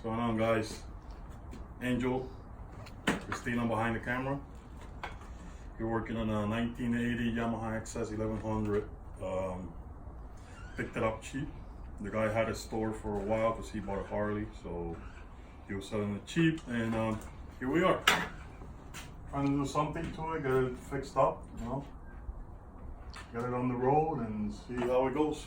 What's going on, guys? Angel, Christina behind the camera. You're working on a 1980 Yamaha XS1100. Picked it up cheap. The guy had a store for a while because he bought a Harley, so he was selling it cheap. And here we are, trying to do something to it, get it fixed up, you know, get it on the road and see how it goes.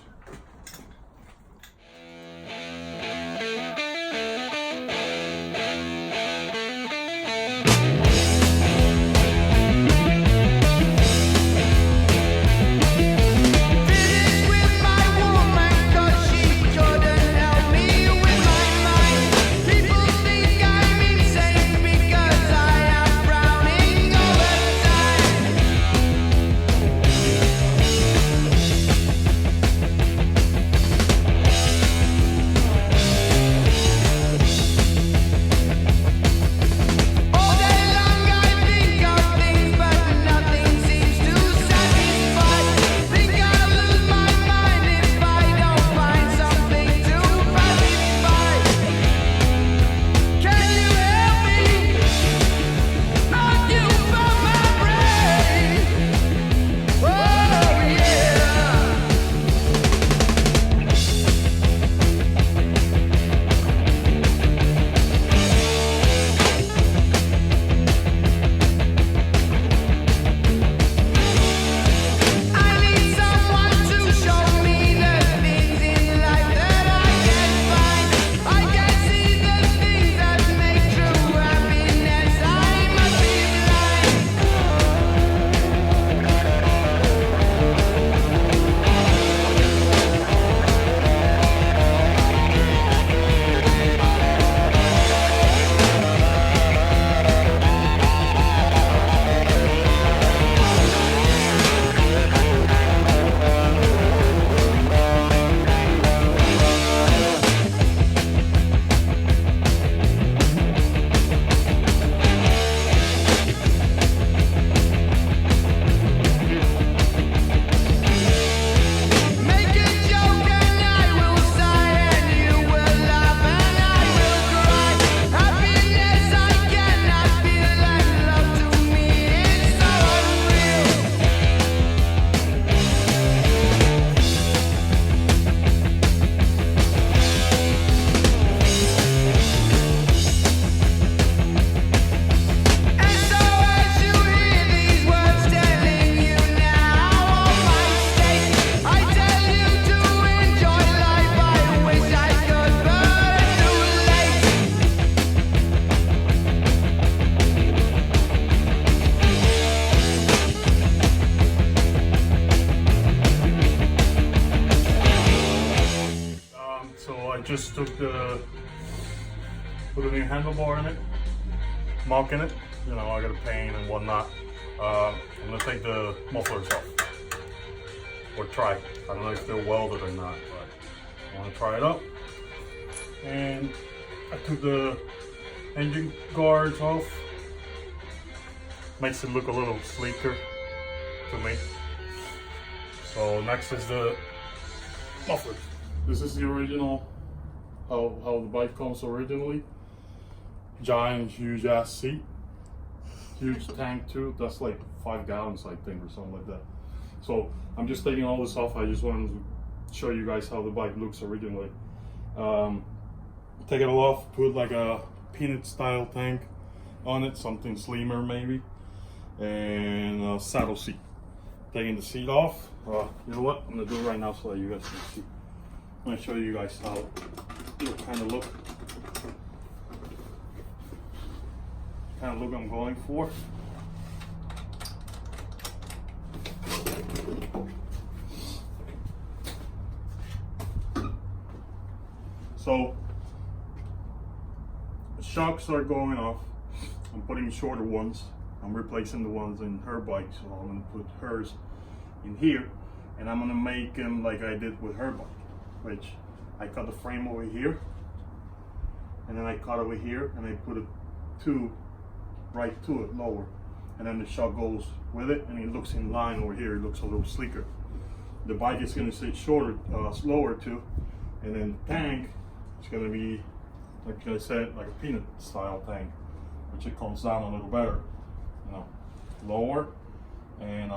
Just put a new handlebar in it, mock in it, you know, I got a paint and whatnot. I'm gonna take the mufflers off, or try. I don't know if they're welded or not, but I wanna try it out. And I took the engine guards off. Makes it look a little sleeker to me. So next is the mufflers. This is the original, how the bike comes originally. Giant, huge ass seat, huge tank too. That's like 5 gallons, I think, or something like that. So I'm just taking all this off. I just wanted to show you guys how the bike looks originally. Take it all off, put like a peanut style tank on it, something slimmer maybe, and a saddle seat. Taking the seat off. You know what? I'm gonna do it right now so that you guys can see. I'm gonna show you guys how it kind of look I'm going for. So the shocks are going off. I'm putting shorter ones. I'm replacing the ones in her bike, so I'm gonna put hers in here, and I'm gonna make them like I did with her bike, which I cut the frame over here, and then I cut over here, and I put a tube right to it, lower, and then the shock goes with it, and it looks in line over here. It looks a little sleeker. The bike is going to sit shorter, slower too, and then the tank is going to be like I said, like a peanut style thing, which it comes down a little better, you know, lower, and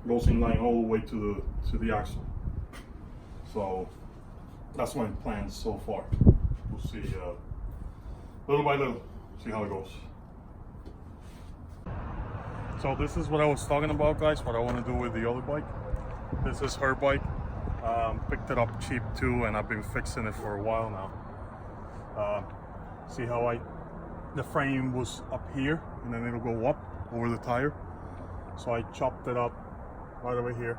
goes in line all the way to the axle. So that's my plan so far. We'll see little by little, see how it goes. So this is what I was talking about, guys, what I want to do with the other bike. This is her bike. Picked it up cheap too, and I've been fixing it for a while now. See how the frame was up here, and then it'll go up over the tire. So I chopped it up right over here.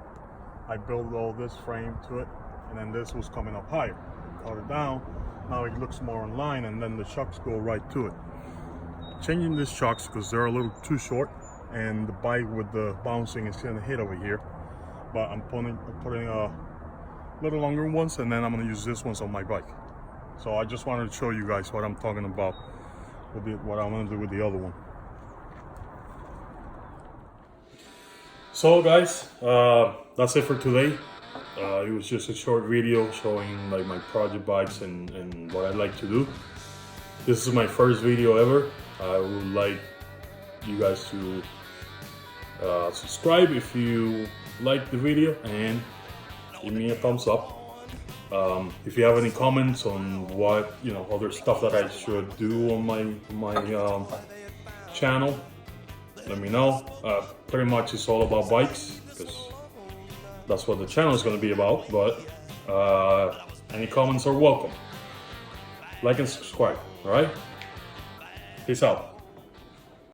I built all this frame to it, and then this was coming up higher. Cut it down. Now it looks more in line, and then the shocks go right to it. Changing these shocks because they're a little too short, and the bike with the bouncing is gonna hit over here. But I'm putting little longer ones, and then I'm going to use this ones on my bike. So I just wanted to show you guys what I'm talking about with what I'm going to do with the other one. So guys, that's it for today. It was just a short video showing like my project bikes and what I like to do. This is my first video ever. I would like you guys to subscribe if you like the video, and give me a thumbs up. If you have any comments on what, you know, other stuff that I should do on my channel, let me know. Pretty much it's all about bikes because that's what the channel is going to be about, but any comments are welcome. Like and subscribe, all right? Peace out.